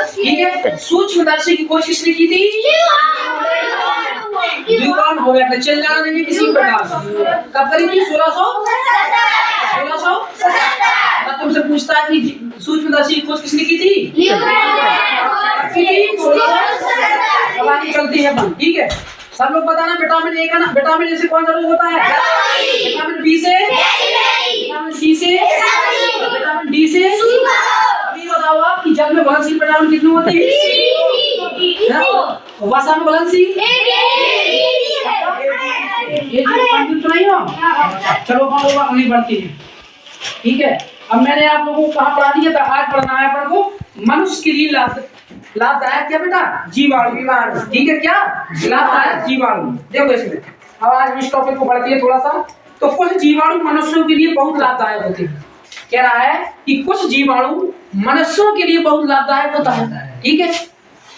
ठीक है। सूक्ष्मदर्शी की खोज किसने की थी? न्यूटन हो गया। चल जाना नहीं किसी प्रकार से। कब करी थी? 1600। तब तुमसे पूछता है कि सूक्ष्मदर्शी की खोज किसने की थी? अब आगे चलती है अपन, ठीक है। सब लोग बताना विटामिन ए का ना, विटामिन ए से कौन सा रोग होता है? विटामिन बी से, विटामिन सी से, विटामिन डी से। अभी बताओ आप कि जल में घुलनशील विटामिन कितने होते हैं? वसा में घुलनशील चलो हम लोग आगे बढ़ते हैं, ठीक है। अब मैंने आप लोगों को कहाँ पढ़ा दिया था? आज पढ़ना है अपन को मनुष्य के लिए लाभदायक क्या बेटा? जीवाणु। ठीक है, क्या लाभदायक जीवाणु। देखो इसमें अब आज इस टॉपिक को बढ़ती है थोड़ा सा। तो कुछ जीवाणु मनुष्यों के लिए बहुत लाभदायक होते हैं। कह रहा है कि कुछ जीवाणु मनुष्यों के लिए बहुत लाभदायक होता है, ठीक है।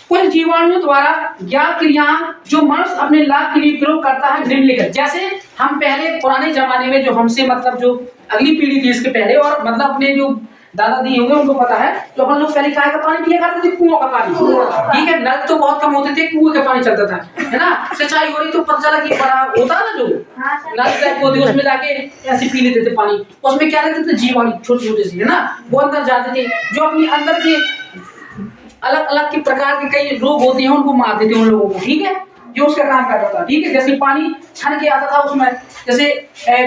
कुछ जीवाणुओं द्वारा ज्ञात क्रियाएं जो मनुष्य अपने लाभ के लिए प्रयोग करता है निम्नलिखित। जैसे हम पहले पुराने जमाने में जो हमसे मतलब जो अगली पीढ़ी थी इसके पहले, और मतलब अपने जो दादा दी होंगे उनको पता है, तो अपन लोग पहले काय का पानी पिया करते थे? कुआं का पानी, ठीक है। नल तो बहुत कम होते थे, कुएं का पानी चलता था, है ना। सिंचाई हो रही तो पता चला कि बड़ा होता है ना जो नल टाइप होती है, उसमें जाके ऐसे पी लेते थे पानी। उसमें क्या रहते थे? जीवाणु छोटे छोटे से, है ना, वो अंदर जाते थे, जो अपनी अंदर के अलग अलग के प्रकार के कई रोग होते हैं उनको मार देते उन लोगों को, ठीक है। जो उसका काम करता था, ठीक है। जैसे पानी छन के आता था उसमें, जैसे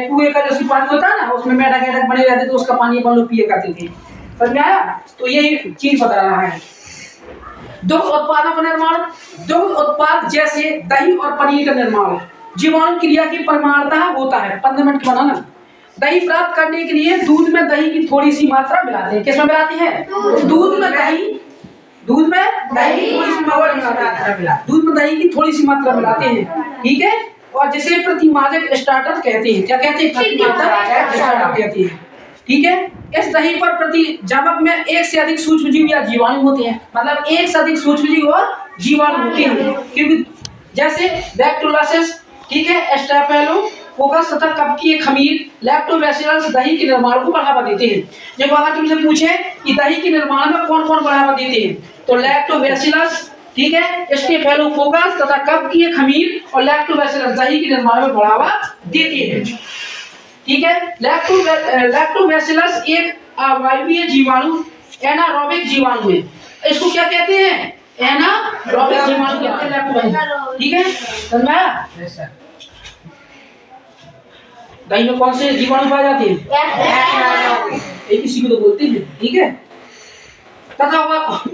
कुएं का जैसे पानी होता है ना, उसमें मेढक मेढक बने रहते थे, उसका पानी अपन लोग पिए करते थे। समझ में आया? तो यही चीज बता रहा है। दुग्ध उत्पादों का निर्माण, दुग्ध उत्पाद जैसे दही और पनीर का निर्माण जीवाणु क्रिया की परमाणुता होता है। 15 मिनट का बनाना। दही प्राप्त करने के लिए दूध में दही की थोड़ी सी मात्रा मिलाते हैं। किसमें मिलाते हैं? दूध में दही, दूध में दही की थोड़ी सी मात्रा मिलाते हैं, ठीक है। और जिसे प्रतिमाजक स्टार्टर कहते हैं। क्या कहते हैं? प्रतिमाजक स्टार्टर कहते हैं, ठीक है। इस दही पर प्रतिजामक में एक से अधिक सूक्ष्मजीव या जीवाणु होते हैं। मतलब एक से अधिक सूक्ष्मजीव और जीवाणु होते हैं, क्योंकि जैसे बैक्टीरियोलाइसिस, ठीक है, स्टेफिलोकोकस तथा कवकीय खमीर, लैक्टोबैसिलस दही के निर्माण को बढ़ावा देते हैं। जब अगर तुमसे पूछे कि दही के निर्माण में कौन कौन बढ़ावा देते हैं, तो लैक्टोबैसिलस, ठीक है, स्टेफिलोकोकस तथा कवकीय खमीर और लैक्टोबैसिलस दही के निर्माण में बढ़ावा देते हैं, ठीक है। लैक्टोबैसिलस एक अवायवीय जीवाणु, एनारोबिक जीवाणु है। इसको क्या कहते हैं? एनारोबिक जीवाणु कहते हैं लैक्टोबैसिलस, ठीक है। समझ में आया? दही में कौन से जीवाणु पाए जाते हैं? एक किसी को तो बोलते हैं, ठीक है। तथा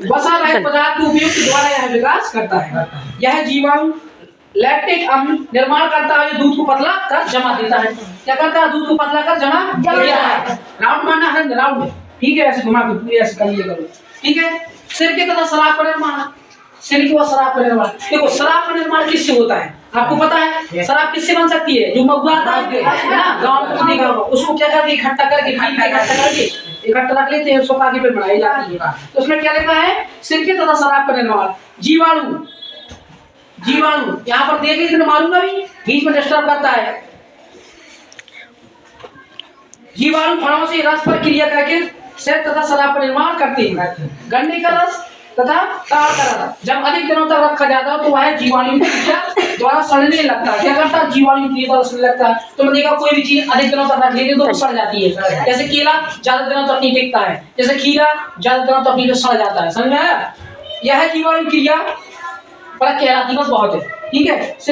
वसा रहित पदार्थ के उपयोग के द्वारा यह विकास करता है। यह जीवाणु लैक्टिक अम्ल निर्माण करता है, दूध को पतला कर जमा देता है। क्या करता है? दूध को पतला कर जमा देता है। राउंड मारना है, राउंड, ठीक है, ऐसे घुमा के पूरे ऐसे कर लिया करो, ठीक है। सिरके तथा शराब का निर्माण, सिरके और शराब का निर्माण। देखो शराब का निर्माण किससे होता है? आपको पता है शराब किससे बन सकती है? जो महुआ आता है ना, गांव में देखा होगा, उसको क्या करते हैं? इकट्ठा करके इकट्ठा रख लेते हैं, सुखा के फिर बनाई जाती है। तो उसमें क्या लिखा है? सिरके तथा शराब का निर्माण। जीवाणु, जीवाणु यहाँ पर देख लीजिए, मालूम भी बीच में डिस्टर्ब करता है। जीवाणु फलों से रस पर क्रिया करके शहद तथा शराब का निर्माण करते हैं। गन्ने का रस तथा ताड़ का रस जब अधिक दिनों तक रखा जाता है तो वह जीवाणु द्वारा सड़ने लगता है। क्या करता है? जीवाणु द्वारा सड़ने लगता है। तो मैं देखा कोई भी चीज अधिक दिनों तक रख लेते तो सड़ जाती है। जैसे केला ज्यादा दिनों तक नहीं टिकता है, जैसे खीरा ज्यादा दिनों तक नहीं सड़ जाता है। समझ में आया? यह जीवाणु क्रिया पर कहलाती बहुत है, ठीक है।